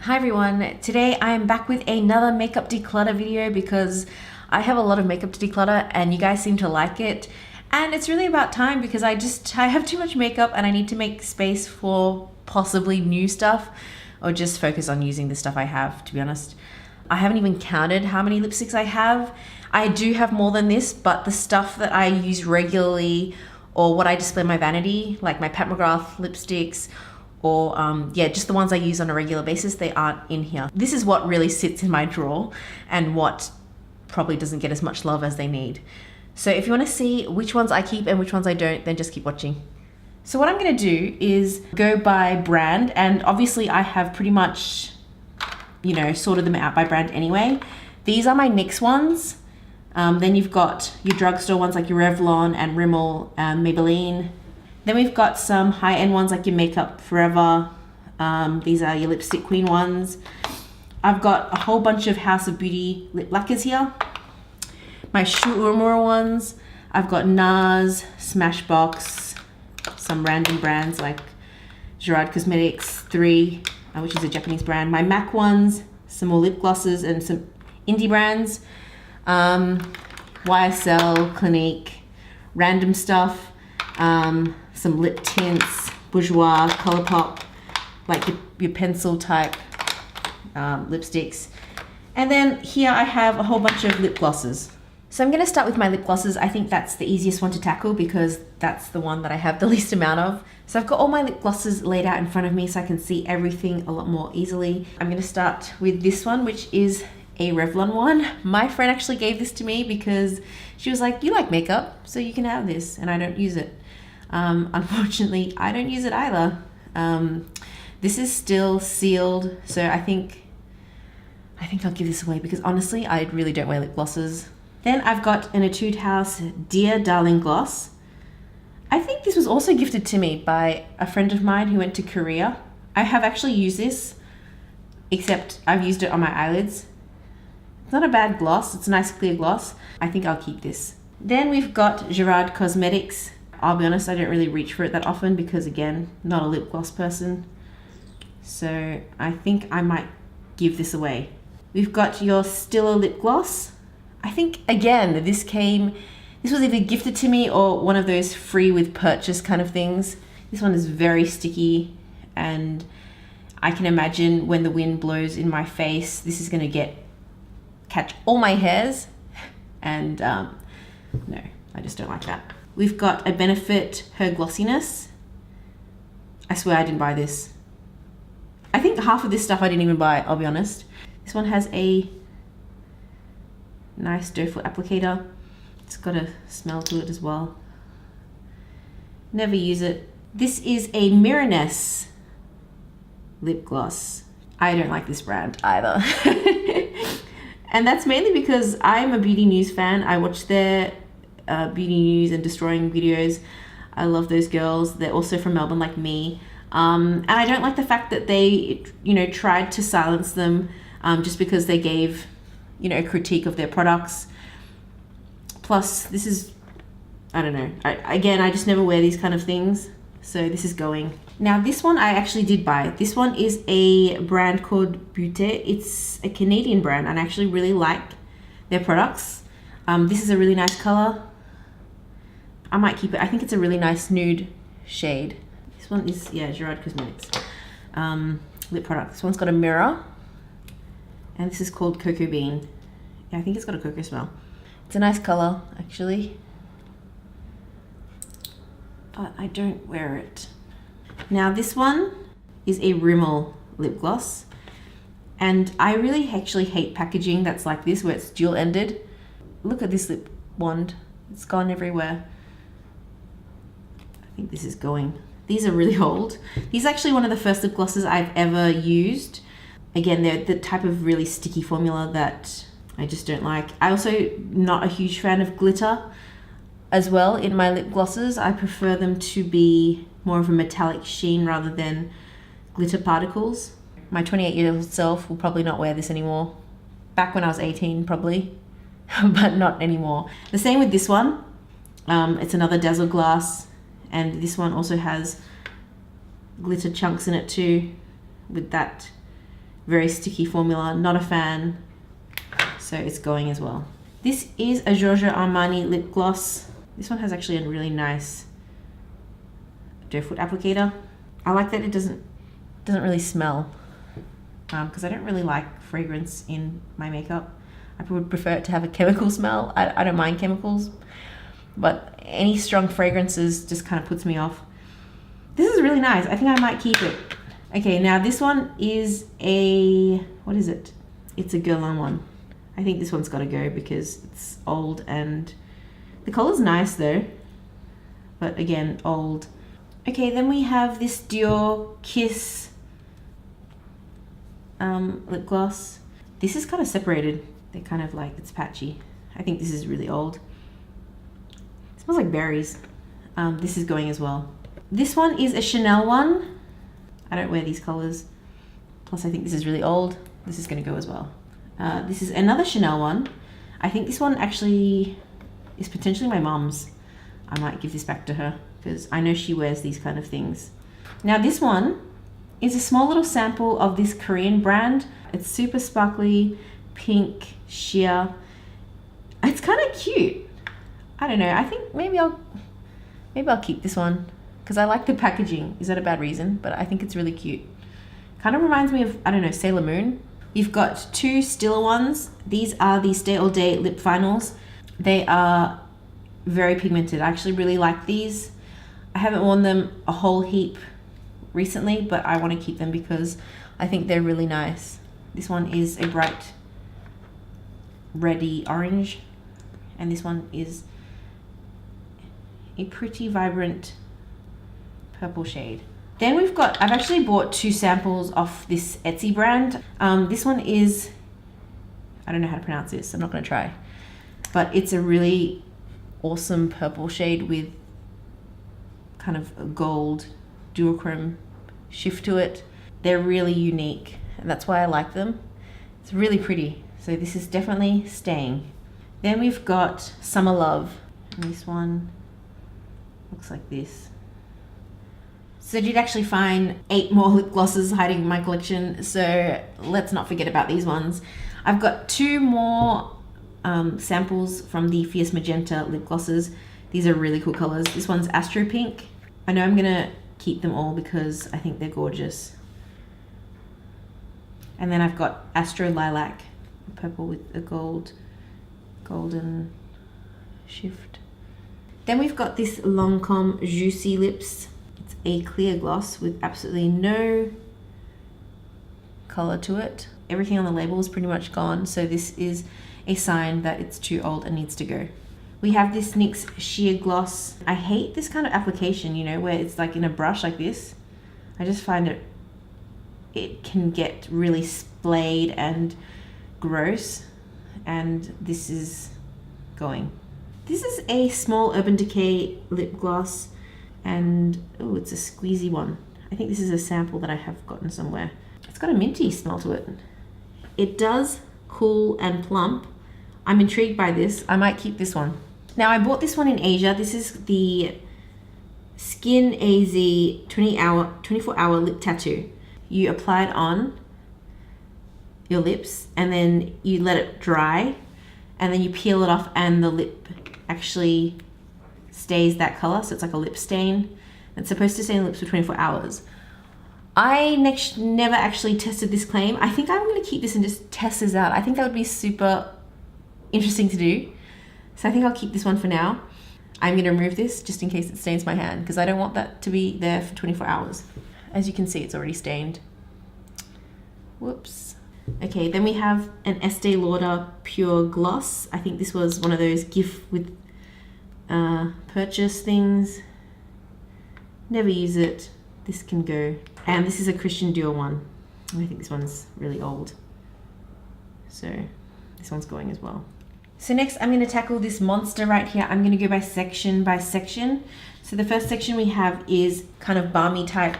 Hi everyone, today I'm back with another makeup declutter video because I have a lot of makeup to declutter and you guys seem to like it. And it's really about time because I have too much makeup and I need to make space for possibly new stuff or just focus on using the stuff I have, to be honest. I haven't even counted how many lipsticks I have. I do have more than this, but the stuff that I use regularly or what I display in my vanity, like my Pat McGrath lipsticks, or yeah, just the ones I use on a regular basis, they aren't in here. This is what really sits in my drawer and what probably doesn't get as much love as they need. So if you want to see which ones I keep and which ones I don't, then just keep watching. So what I'm going to do is go by brand, and obviously I have pretty much, you know, sorted them out by brand anyway. These are my NYX ones. Then you've got your drugstore ones like your Revlon and Rimmel and Maybelline. Then we've got some high-end ones like your Makeup Forever. These are your Lipstick Queen ones. I've got a whole bunch of House of Beauty lip lacquers here. My Schumacher ones. I've got NARS, Smashbox, some random brands like Gerard Cosmetics 3, which is a Japanese brand. My MAC ones, some more lip glosses and some indie brands. YSL, Clinique, random stuff. Some lip tints, Bourjois, Colourpop, like your pencil type lipsticks. And then here I have a whole bunch of lip glosses. So I'm going to start with my lip glosses. I think that's the easiest one to tackle because that's the one that I have the least amount of. So I've got all my lip glosses laid out in front of me so I can see everything a lot more easily. I'm going to start with this one, which is a Revlon one. My friend actually gave this to me because she was like, you like makeup, so you can have this, and I don't use it. Unfortunately, I don't use it either. This is still sealed, so I think I'll give this away because honestly, I really don't wear lip glosses. Then I've got an Etude House Dear Darling Gloss. I think this was also gifted to me by a friend of mine who went to Korea. I have actually used this, except I've used it on my eyelids. It's not a bad gloss, it's a nice clear gloss. I think I'll keep this. Then we've got Gerard Cosmetics. I'll be honest, I don't really reach for it that often because again, not a lip gloss person. So I think I might give this away. We've got your Stila lip gloss. I think again, this was either gifted to me or one of those free with purchase kind of things. This one is very sticky and I can imagine when the wind blows in my face, this is gonna catch all my hairs and no, I just don't like that. We've got a Benefit Her Glossiness. I swear I didn't buy this. I think half of this stuff I didn't even buy, I'll be honest. This one has a nice doe foot applicator. It's got a smell to it as well. Never use it. This is a Mirenesse lip gloss. I don't like this brand either. And that's mainly because I'm a Beauty News fan. I watch their Beauty News and Destroying videos. I love those girls. They're also from Melbourne like me. And I don't like the fact that they, you know, tried to silence them just because they gave, you know, a critique of their products. Plus, this is, I don't know. Again, I just never wear these kind of things. So this is going. Now this one I actually did buy. This one is a brand called Beauté. It's a Canadian brand and I actually really like their products. This is a really nice color. I might keep it. I think it's a really nice nude shade. This one is, yeah, Gerard Cosmetics lip product. This one's got a mirror and this is called Cocoa Bean. Yeah, I think it's got a cocoa smell. It's a nice color actually, but I don't wear it. Now this one is a Rimmel lip gloss and I really actually hate packaging that's like this where it's dual ended. Look at this lip wand, it's gone everywhere. I think this is going. These are really old. These are actually one of the first lip glosses I've ever used. Again, they're the type of really sticky formula that I just don't like. I also not a huge fan of glitter as well in my lip glosses. I prefer them to be more of a metallic sheen rather than glitter particles. My 28-year-old self will probably not wear this anymore. Back when I was 18 probably, but not anymore. The same with this one. It's another Dazzleglass and this one also has glitter chunks in it too with that Very sticky formula, not a fan. So it's going as well. This is a Giorgio Armani lip gloss. This one has actually a really nice doe foot applicator. I like that it doesn't really smell, because I don't really like fragrance in my makeup. I would prefer it to have a chemical smell. I don't mind chemicals, but any strong fragrances just kind of puts me off. This is really nice. I think I might keep it. Okay, now this one is a, what is it? It's a Guerlain one. I think this one's got to go because it's old, and the color's nice though, but again, old. Okay, then we have this Dior Kiss lip gloss. This is kind of separated. They're kind of like, it's patchy. I think this is really old. It smells like berries. This is going as well. This one is a Chanel one. I don't wear these colors. Plus I think this is really old. This is gonna go as well. This is another Chanel one. I think this one actually is potentially my mom's. I might give this back to her because I know she wears these kind of things. Now this one is a small little sample of this Korean brand. It's super sparkly, pink, sheer. It's kind of cute. I don't know. I think maybe I'll keep this one because I like the packaging. Is that a bad reason? But I think it's really cute. Kind of reminds me of, I don't know, Sailor Moon. You've got two Stila ones. These are the Stay All Day lip finals. They are very pigmented. I actually really like these. I haven't worn them a whole heap recently, but I want to keep them because I think they're really nice. This one is a bright reddy orange, and this one is a pretty vibrant purple shade. Then we've got, I've actually bought two samples of this Etsy brand. This one is, I don't know how to pronounce this, I'm not going to try, but it's a really awesome purple shade with kind of a gold duochrome shift to it. They're really unique, and that's why I like them. It's really pretty. So this is definitely staying. Then we've got Summer Love, and this one looks like this. So I did actually find 8 more lip glosses hiding in my collection, so let's not forget about these ones. I've got 2 more samples from the Fierce Magenta lip glosses. These are really cool colors. This one's Astro Pink. I know I'm gonna keep them all because I think they're gorgeous. And then I've got Astro Lilac, purple with a golden shift. Then we've got this Lancome Juicy Lips. It's a clear gloss with absolutely no color to it. Everything on the label is pretty much gone, so this is a sign that it's too old and needs to go. We have this NYX Sheer Gloss. I hate this kind of application, you know, where it's like in a brush like this. I just find it can get really splayed and gross, and this is going. This is a small Urban Decay lip gloss, and oh, it's a squeezy one. I think this is a sample that I have gotten somewhere. It's got a minty smell to it. It does cool and plump. I'm intrigued by this. I might keep this one. Now I bought this one in Asia. This is the Skin AZ 24-hour lip tattoo. You apply it on your lips and then you let it dry, and then you peel it off, and the lip actually stays that color. So it's like a lip stain. It's supposed to stay in the lips for 24 hours. I never actually tested this claim. I think I'm going to keep this and just test this out. I think that would be super interesting to do. So I think I'll keep this one for now. I'm going to remove this just in case it stains my hand, because I don't want that to be there for 24 hours. As you can see, it's already stained. Whoops. Okay, then we have an Estee Lauder Pure Gloss. I think this was one of those gift with purchase things. Never use it. This can go. And this is a Christian Dior one. I think this one's really old. So this one's going as well. So next I'm going to tackle this monster right here. I'm going to go by section. So the first section we have is kind of balmy type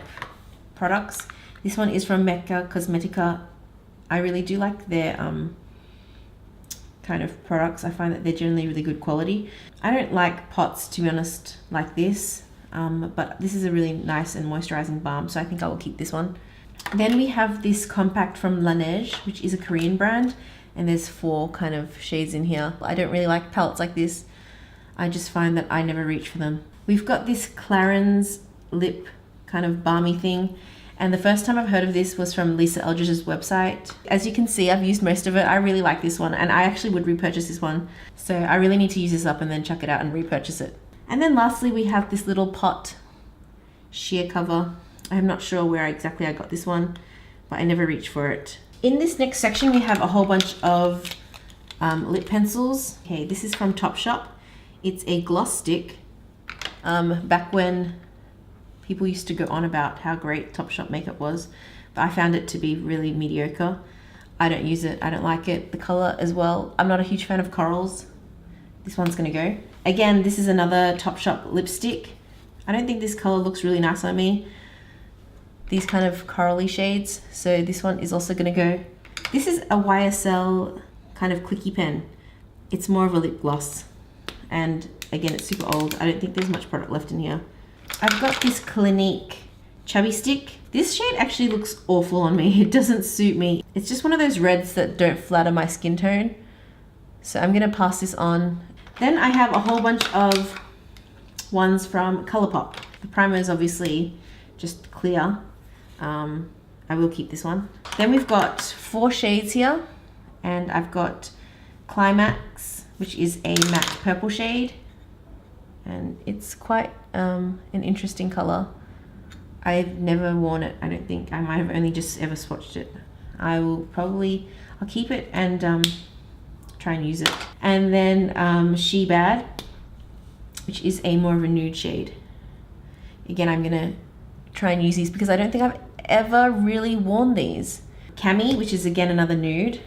products. This one is from Mecca Cosmetica. I really do like their kind of products. I find that they're generally really good quality. I don't like pots, to be honest, like this. But this is a really nice and moisturizing balm, so I think I will keep this one. Then we have this compact from Laneige, which is a Korean brand, and there's 4 kind of shades in here. I don't really like palettes like this. I just find that I never reach for them. We've got this CLARINS lip kind of balmy thing, and the first time I've heard of this was from Lisa Eldridge's website. As you can see, I've used most of it. I really like this one, and I actually would repurchase this one. So I really need to use this up and then chuck it out and repurchase it. And then lastly, we have this little pot sheer cover. I'm not sure where exactly I got this one, but I never reached for it. In this next section, we have a whole bunch of lip pencils. Okay, this is from Topshop. It's a gloss stick. Back when people used to go on about how great Topshop makeup was, but I found it to be really mediocre. I don't use it, I don't like it. The color as well, I'm not a huge fan of corals. This one's gonna go. Again, this is another Topshop lipstick. I don't think this color looks really nice on me. These kind of corally shades, so this one is also gonna go. This is a YSL kind of clicky pen. It's more of a lip gloss, and again, it's super old. I don't think there's much product left in here. I've got this Clinique chubby stick. This shade actually looks awful on me. It doesn't suit me. It's just one of those reds that don't flatter my skin tone. So I'm gonna pass this on. Then I have a whole bunch of ones from Colourpop. The primer is obviously just clear. I will keep this one. Then we've got 4 shades here, and I've got Climax, which is a matte purple shade, and it's quite an interesting color. I've never worn it, I don't think. I might have only just ever swatched it. I'll keep it and try and use it. And then She Bad, which is a more of a nude shade. Again, I'm gonna try and use these because I don't think I've ever really worn these. Cami, which is again another nude.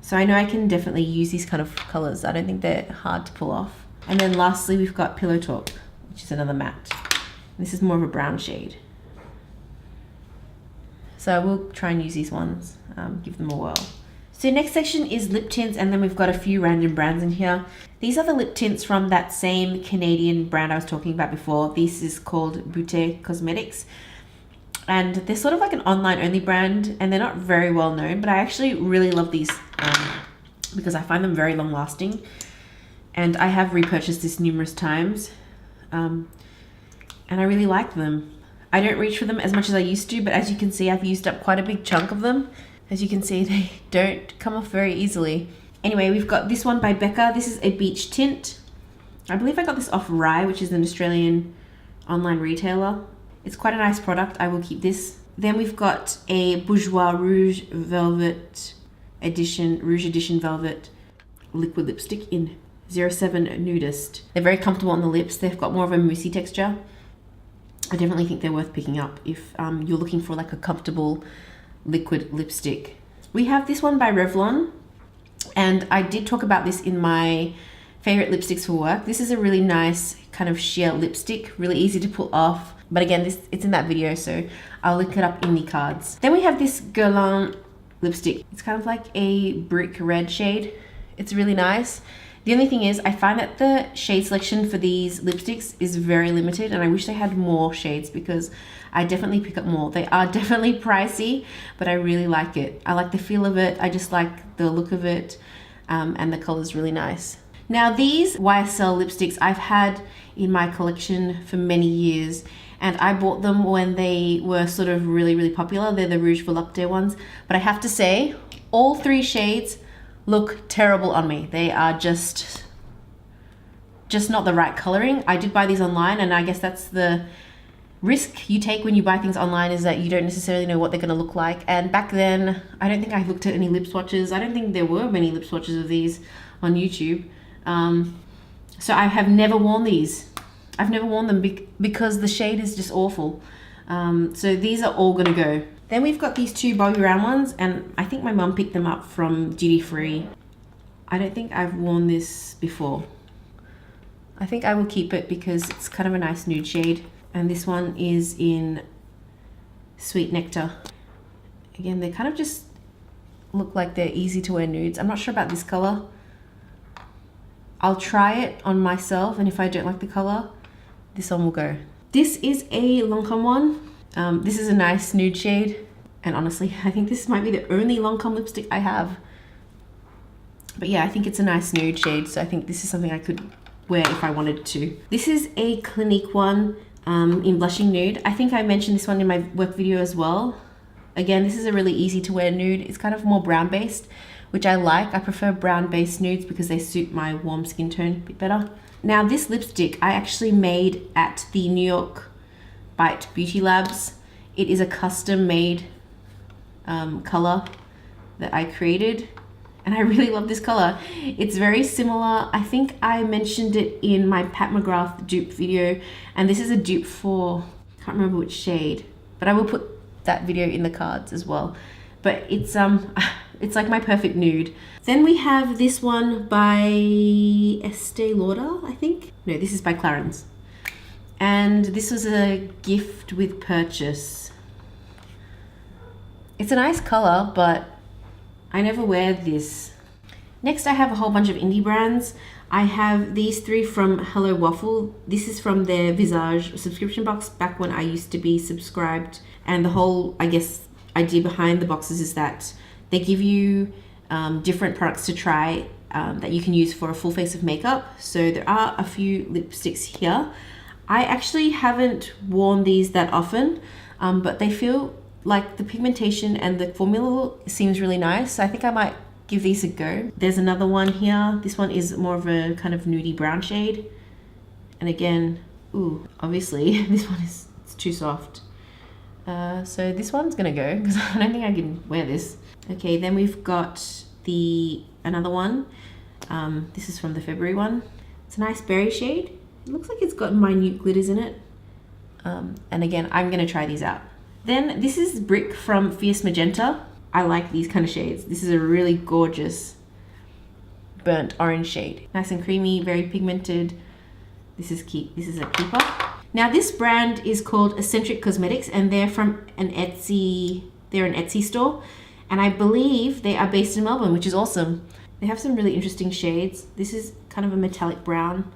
So I know I can definitely use these kind of colors. I don't think they're hard to pull off. And then lastly, we've got Pillow Talk, which is another matte. This is more of a brown shade. So I will try and use these ones, give them a whirl. So next section is lip tints, and then we've got a few random brands in here. These are the lip tints from that same Canadian brand I was talking about before. This is called Beauté Cosmetics. And they're sort of like an online only brand, and they're not very well known, but I actually really love these because I find them very long lasting. And I have repurchased this numerous times, and I really like them. I don't reach for them as much as I used to, but as you can see, I've used up quite a big chunk of them. As you can see, they don't come off very easily. Anyway, we've got this one by Becca. This is a beach tint. I believe I got this off Rye, which is an Australian online retailer. It's quite a nice product. I will keep this. Then we've got a Bourjois Rouge Velvet Edition, Rouge Edition Velvet liquid lipstick in 07 Nudist. They're very comfortable on the lips. They've got more of a moussey texture. I definitely think they're worth picking up if you're looking for like a comfortable liquid lipstick. We have this one by Revlon, and I did talk about this in my favorite lipsticks for work. This is a really nice kind of sheer lipstick, really easy to pull off. But again, it's in that video, so I'll link it up in the cards. Then we have this Guerlain lipstick. It's kind of like a brick red shade. It's really nice. The only thing is, I find that the shade selection for these lipsticks is very limited, and I wish they had more shades because I definitely pick up more. They are definitely pricey, but I really like it. I like the feel of it. I just like the look of it, and the color's really nice. Now these YSL lipsticks I've had in my collection for many years, and I bought them when they were sort of really, really popular. They're the Rouge Volupté ones, but I have to say, all 3 shades look terrible on me. They are just not the right coloring. I did buy these online, and I guess that's the risk you take when you buy things online, is that you don't necessarily know what they're gonna look like. And back then, I don't think I looked at any lip swatches. I don't think there were many lip swatches of these on YouTube. So I have never worn these. I've never worn them because the shade is just awful. So these are all gonna go. Then we've got these 2 Bobbi Brown ones, and I think my mum picked them up from duty free. I don't think I've worn this before. I think I will keep it because it's kind of a nice nude shade. And this one is in Sweet Nectar. Again, they kind of just look like they're easy to wear nudes. I'm not sure about this color. I'll try it on myself, and if I don't like the color, this one will go. This is a Lancôme one. This is a nice nude shade. And honestly, I think this might be the only Lancome lipstick I have. But yeah, I think it's a nice nude shade, so I think this is something I could wear if I wanted to. This is a Clinique one in Blushing Nude. I think I mentioned this one in my work video as well. Again, this is a really easy to wear nude. It's kind of more brown based, which I like. I prefer brown based nudes because they suit my warm skin tone a bit better. Now this lipstick I actually made at the New York Bite Beauty Labs. It is a custom made color that I created, and I really love this color. It's very similar. I think I mentioned it in my Pat McGrath dupe video, and this is a dupe for, I can't remember which shade, but I will put that video in the cards as well. But it's like my perfect nude. Then we have this one by Estee Lauder, I think. No, this is by CLARINS. And this was a gift with purchase. It's a nice color, but I never wear this. Next, I have a whole bunch of indie brands. I have these three from Hello Waffle. This is from their Visage subscription box back when I used to be subscribed. And the whole, I guess, idea behind the boxes is that they give you different products to try that you can use for a full face of makeup. So there are a few lipsticks here. I actually haven't worn these that often, but they feel like the pigmentation and the formula seems really nice. So I think I might give these a go. There's another one here. This one is more of a kind of nudie brown shade. And again, ooh, obviously this one is, it's too soft. So this one's gonna go because I don't think I can wear this. Okay, then we've got another one. This is from the February one. It's a nice berry shade. It looks like it's got minute glitters in it. And again, I'm gonna try these out. Then this is Brick from Fierce Magenta. I like these kind of shades. This is a really gorgeous burnt orange shade. Nice and creamy, very pigmented. This is a keeper. Now this brand is called Eccentric Cosmetics, and they're from an Etsy store. And I believe they are based in Melbourne, which is awesome. They have some really interesting shades. This is kind of a metallic brown.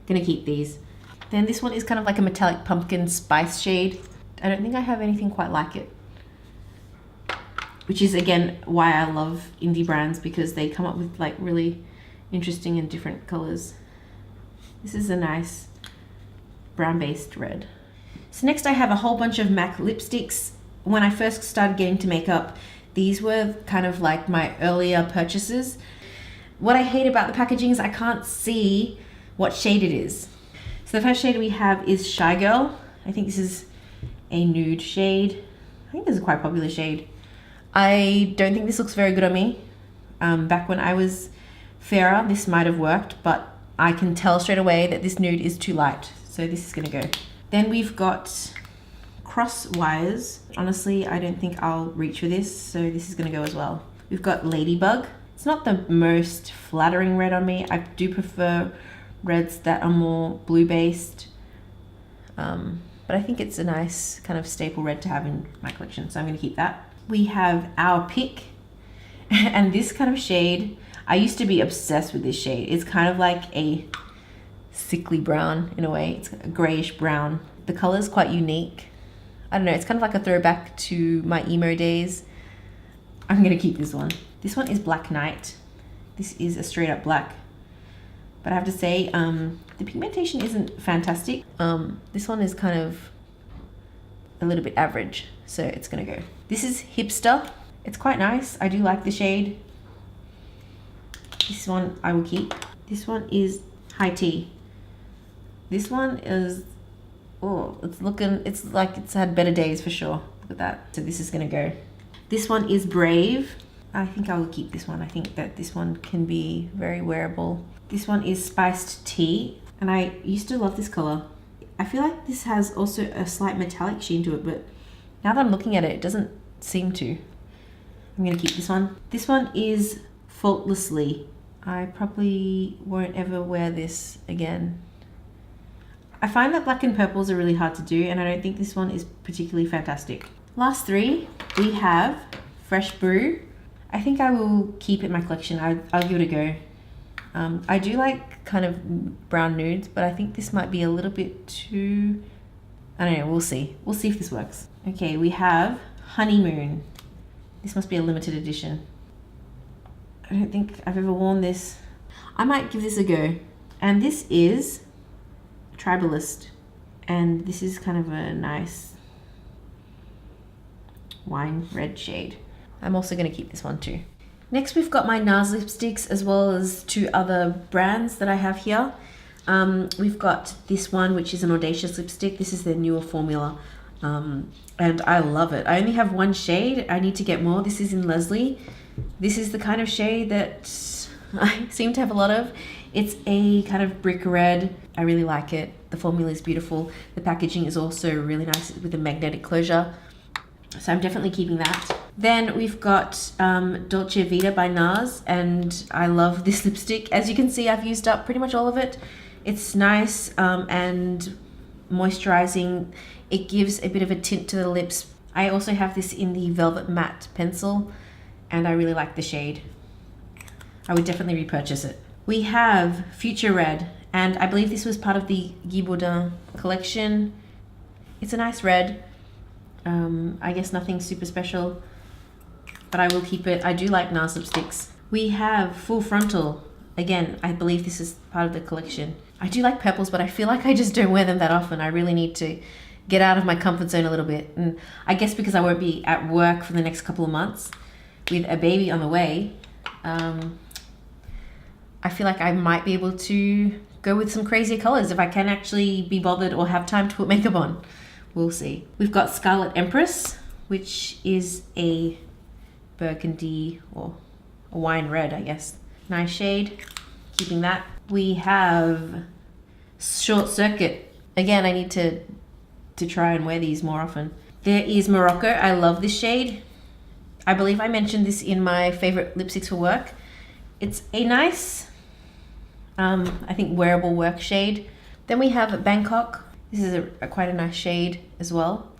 Gonna keep these. Then this one is kind of like a metallic pumpkin spice shade. I don't think I have anything quite like it. Which is again why I love indie brands, because they come up with like really interesting and different colors. This is a nice brown based red. So next I have a whole bunch of MAC lipsticks. When I first started getting to makeup, these were kind of like my earlier purchases. What I hate about the packaging is I can't see what shade it is. So the first shade we have is Shy Girl. I think this is a nude shade. I think this is a quite popular shade. I don't think this looks very good on me. Back when I was fairer, this might have worked, but I can tell straight away that this nude is too light. So this is gonna go. Then we've got Cross Wires. Honestly, I don't think I'll reach for this, so this is gonna go as well. We've got Ladybug. It's not the most flattering red on me. I do prefer reds that are more blue based. But I think it's a nice kind of staple red to have in my collection, so I'm gonna keep that. We have Our Pick, and this kind of shade, I used to be obsessed with this shade. It's kind of like a sickly brown in a way. It's a grayish brown. The color is quite unique. I don't know, it's kind of like a throwback to my emo days. I'm gonna keep this one. This one is Black Knight. This is a straight up black. But I have to say, the pigmentation isn't fantastic. This one is kind of a little bit average, so it's gonna go. This is Hipster. It's quite nice. I do like the shade. This one I will keep. This one is High Tea. This one is, oh, it's like it's had better days for sure. Look at that. So this is gonna go. This one is Brave. I think I will keep this one. I think that this one can be very wearable. This one is Spiced Tea, and I used to love this color. I feel like this has also a slight metallic sheen to it, but now that I'm looking at it, it doesn't seem to. I'm gonna keep this one. This one is Faultlessly. I probably won't ever wear this again. I find that black and purples are really hard to do, and I don't think this one is particularly fantastic. Last three, we have Fresh Brew. I think I will keep it in my collection. I'll give it a go. I do like kind of brown nudes, but I think this might be a little bit too, I don't know, we'll see. We'll see if this works. Okay, we have Honeymoon. This must be a limited edition. I don't think I've ever worn this. I might give this a go. And this is Tribalist. And this is kind of a nice wine red shade. I'm also going to keep this one too. Next we've got my NARS lipsticks as well as 2 other brands that I have here. We've got this one which is an Audacious lipstick. This is their newer formula and I love it. I only have 1 shade. I need to get more. This is in Leslie. This is the kind of shade that I seem to have a lot of. It's a kind of brick red. I really like it. The formula is beautiful. The packaging is also really nice with a magnetic closure. So I'm definitely keeping that. Then we've got Dolce Vita by NARS, and I love this lipstick. As you can see, I've used up pretty much all of it. It's nice and moisturizing. It gives a bit of a tint to the lips. I also have this in the Velvet Matte pencil, and I really like the shade. I would definitely repurchase it. We have Future Red, and I believe this was part of the Guy Bourdin collection. It's a nice red. I guess nothing super special, but I will keep it. I do like NARS lipsticks. We have Full Frontal. Again, I believe this is part of the collection. I do like purples, but I feel like I just don't wear them that often. I really need to get out of my comfort zone a little bit. And I guess because I won't be at work for the next couple of months with a baby on the way, I feel like I might be able to go with some crazier colors if I can actually be bothered or have time to put makeup on. We'll see. We've got Scarlet Empress, which is a burgundy or a wine red, I guess. Nice shade, keeping that. We have Short Circuit. Again, I need to try and wear these more often. There is Morocco. I love this shade. I believe I mentioned this in my favorite lipsticks for work. It's a nice, I think, wearable work shade. Then we have Bangkok. This is quite a nice shade as well.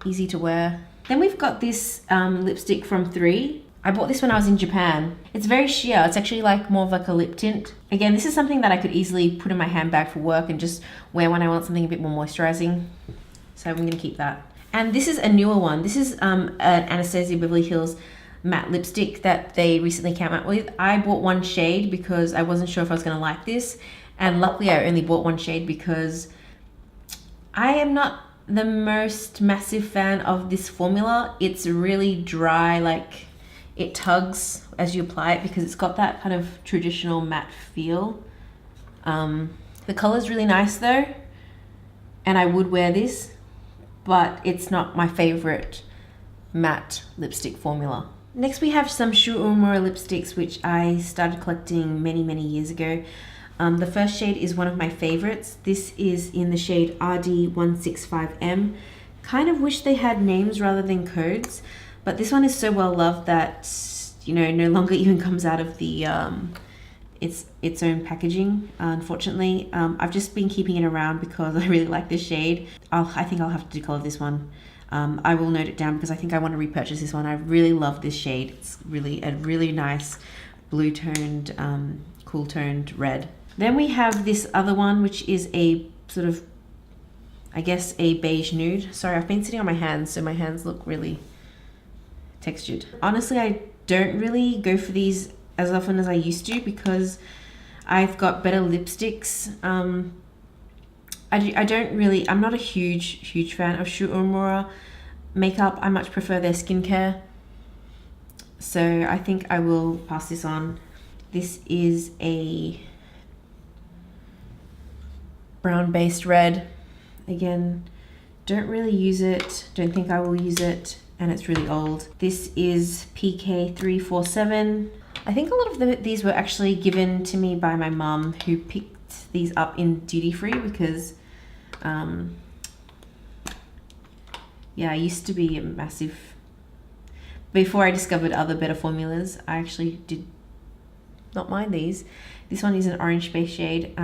Easy to wear. Then we've got this lipstick from 3. I bought this when I was in Japan. It's very sheer. It's actually like more of like a lip tint. Again, this is something that I could easily put in my handbag for work and just wear when I want something a bit more moisturizing. So I'm gonna keep that. And this is a newer one. This is an Anastasia Beverly Hills matte lipstick that they recently came out with. I bought 1 shade because I wasn't sure if I was gonna like this. And luckily I only bought 1 shade because I am not the most massive fan of this formula. It's really dry, like it tugs as you apply it because it's got that kind of traditional matte feel. The color's really nice though, and I would wear this, but it's not my favorite matte lipstick formula. Next we have some Shu Uemura lipsticks, which I started collecting many years ago. The first shade is one of my favorites. This is in the shade RD165M. Kind of wish they had names rather than codes, but this one is so well loved that, you know, no longer even comes out of the its own packaging, unfortunately. I've just been keeping it around because I really like this shade. I think I'll have to decolor this one. I will note it down because I think I want to repurchase this one. I really love this shade. It's really a really nice blue toned, cool toned red. Then we have this other one, which is a sort of, I guess, a beige nude. Sorry, I've been sitting on my hands, so my hands look really textured. Honestly, I don't really go for these as often as I used to because I've got better lipsticks. I'm not a huge fan of Shu Uemura makeup. I much prefer their skincare. So I think I will pass this on. This is a brown based red. Again, don't really use it. Don't think I will use it. And it's really old. This is PK347. I think a lot of these were actually given to me by my mum, who picked these up in duty free because yeah, I used to be a massive, before I discovered other better formulas, I actually did not mind these. This one is an orange base shade.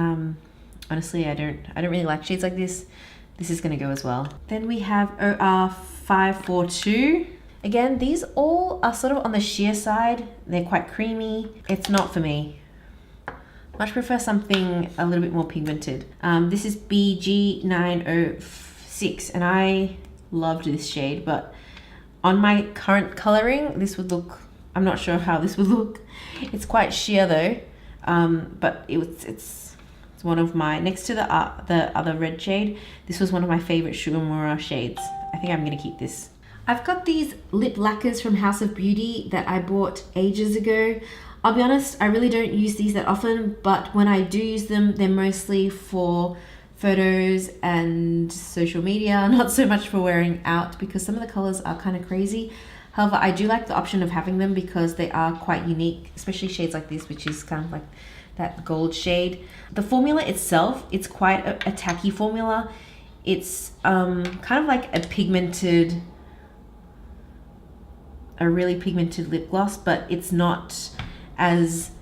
Honestly, I don't really like shades like this. This is gonna go as well. Then we have OR542. Again, these all are sort of on the sheer side. They're quite creamy. It's not for me. Much prefer something a little bit more pigmented. This is BG906, and I loved this shade, but On my current coloring, this would look, I'm not sure how this would look. It's quite sheer though, but it's one of my, next to the other red shade, this was one of my favorite Sugar shades. I think I'm gonna keep this. I've got these lip lacquers from House of Beauty that I bought ages ago. I'll be honest, I really don't use these that often, but when I do use them, they're mostly for photos and social media, not so much for wearing out because some of the colors are kind of crazy. However, I do like the option of having them because they are quite unique, especially shades like this, which is kind of like that gold shade. The formula itself, it's quite a tacky formula. It's kind of like a really pigmented lip gloss, but it's not as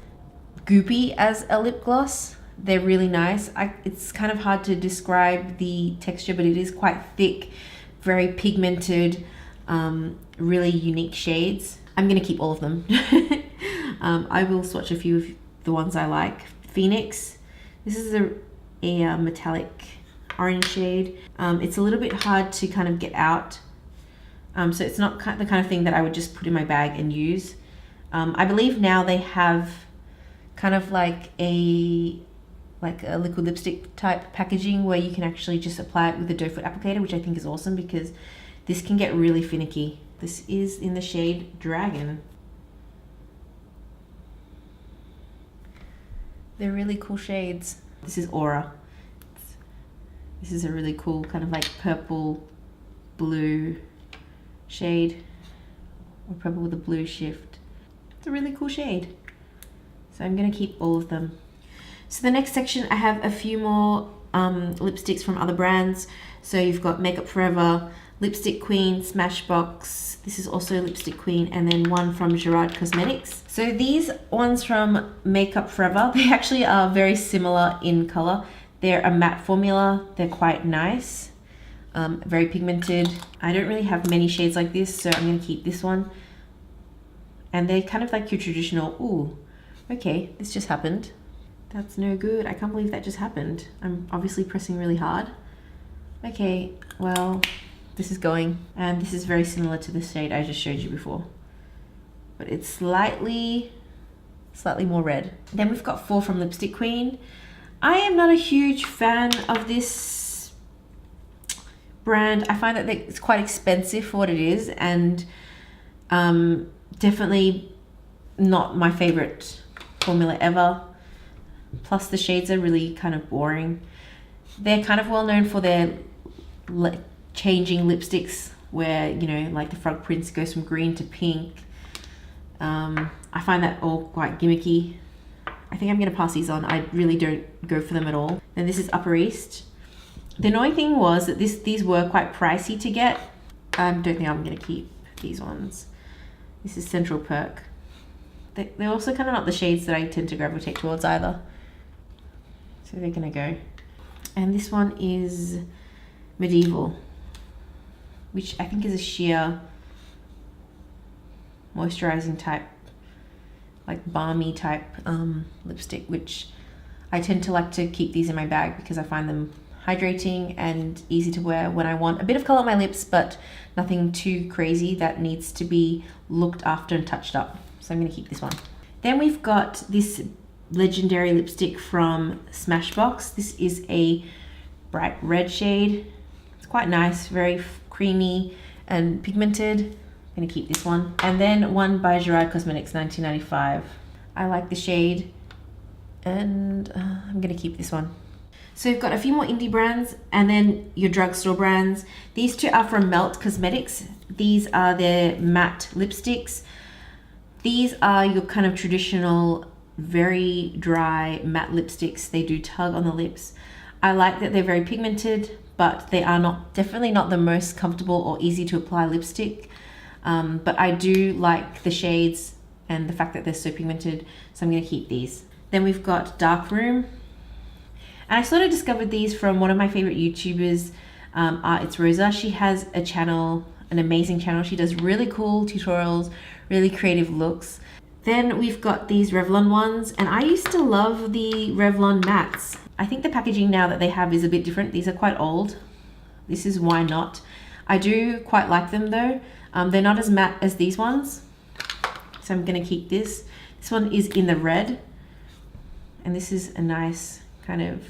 goopy as a lip gloss. They're really nice. It's kind of hard to describe the texture, but it is quite thick, very pigmented, really unique shades. I'm gonna keep all of them. I will swatch a few of the ones I like. Phoenix. This is a metallic orange shade. It's a little bit hard to kind of get out. So it's not the kind of thing that I would just put in my bag and use. I believe now they have kind of like a liquid lipstick type packaging where you can actually just apply it with a doe foot applicator, which I think is awesome because this can get really finicky. This is in the shade Dragon. They're really cool shades. This is Aura. This is a really cool kind of like purple blue shade, or purple with a blue shift. It's a really cool shade. So I'm gonna keep all of them. So the next section, I have a few more lipsticks from other brands. So you've got Makeup Forever, Lipstick Queen, Smashbox. This is also Lipstick Queen, and then one from Gerard Cosmetics. So these ones from Makeup Forever, they actually are very similar in color. They're a matte formula. They're quite nice, very pigmented. I don't really have many shades like this, so I'm gonna keep this one. And they're kind of like your traditional, ooh, okay, this just happened. That's no good. I can't believe that just happened. I'm obviously pressing really hard. Okay, well, this is going. And this is very similar to the shade I just showed you before. But it's slightly more red. Then we've got 4 from Lipstick Queen. I am not a huge fan of this brand. I find that it's quite expensive for what it is, and definitely not my favorite formula ever. Plus the shades are really kind of boring. They're kind of well known for their changing lipsticks where, you know, like the Frog Prince goes from green to pink. I find that all quite gimmicky. I think I'm going to pass these on. I really don't go for them at all. And this is Upper East. The annoying thing was that these were quite pricey to get. I don't think I'm going to keep these ones. This is Central Perk. They're also kind of not the shades that I tend to gravitate towards either. So they're going to go. And this one is Medieval, which I think is a sheer moisturizing type, like balmy type lipstick, which I tend to like to keep these in my bag because I find them hydrating and easy to wear when I want a bit of color on my lips, but nothing too crazy that needs to be looked after and touched up. So I'm going to keep this one. Then we've got this legendary lipstick from Smashbox. This is a bright red shade. It's quite nice, very creamy and pigmented. I'm going to keep this one. And then one by Gerard Cosmetics, 1995. I like the shade, and I'm going to keep this one. So you've got a few more indie brands and then your drugstore brands. These two are from Melt Cosmetics. These are their matte lipsticks. These are your kind of traditional, very dry matte lipsticks. They do tug on the lips. I like that they're very pigmented, but they are definitely not the most comfortable or easy to apply lipstick. But I do like the shades and the fact that they're so pigmented, so I'm going to keep these. Then we've got Dark Room. And I sort of discovered these from one of my favorite YouTubers, It's Rosa. She has a channel, an amazing channel. She does really cool tutorials, really creative looks. Then we've got these Revlon ones, and I used to love the Revlon mattes. I think the packaging now that they have is a bit different. These are quite old. This is Why Not. I do quite like them though. They're not as matte as these ones, so I'm gonna keep this. This one is in the red, and this is a nice kind of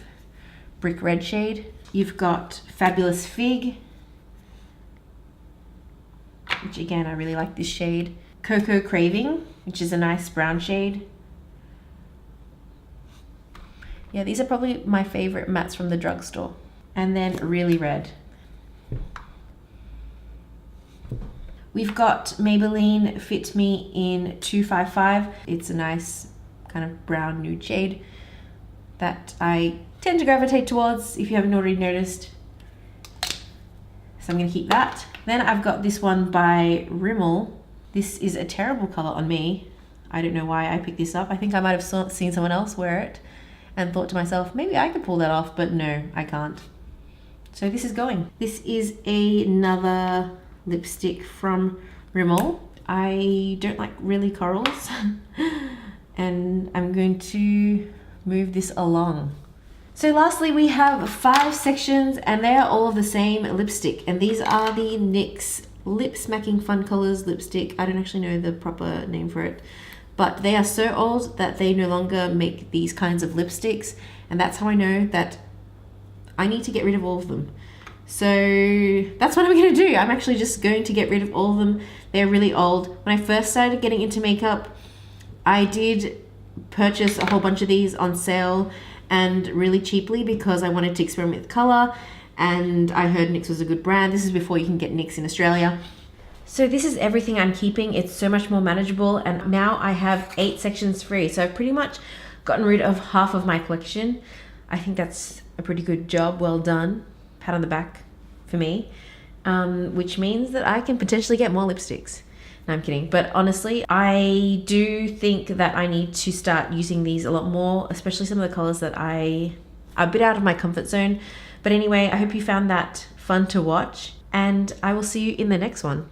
brick red shade. You've got Fabulous Fig, which again, I really like this shade. Cocoa Craving, which is a nice brown shade. Yeah, these are probably my favorite mattes from the drugstore. And then Really Red. We've got Maybelline Fit Me in 255. It's a nice kind of brown nude shade that I tend to gravitate towards, if you haven't already noticed. So I'm gonna keep that. Then I've got this one by Rimmel. This is a terrible color on me. I don't know why I picked this up. I think I might have seen someone else wear it and thought to myself, maybe I could pull that off, but no, I can't. So this is going. This is another lipstick from Rimmel. I don't like really corals and I'm going to move this along. So lastly, we have 5 sections and they are all of the same lipstick, and these are the NYX Lip Smacking Fun Colors lipstick. I don't actually know the proper name for it, but they are so old that they no longer make these kinds of lipsticks, and that's how I know that I need to get rid of all of them. So that's what I'm going to do. I'm actually just going to get rid of all of them. They're really old. When I first started getting into makeup, I did purchase a whole bunch of these on sale and really cheaply because I wanted to experiment with color, and I heard NYX was a good brand. This is before you can get NYX in Australia. So this is everything I'm keeping. It's so much more manageable, and now I have 8 sections free. So I've pretty much gotten rid of half of my collection. I think that's a pretty good job. Well done. Pat on the back for me. Which means that I can potentially get more lipsticks. No, I'm kidding. But honestly, I do think that I need to start using these a lot more, especially some of the colors that are a bit out of my comfort zone. But anyway, I hope you found that fun to watch, and I will see you in the next one.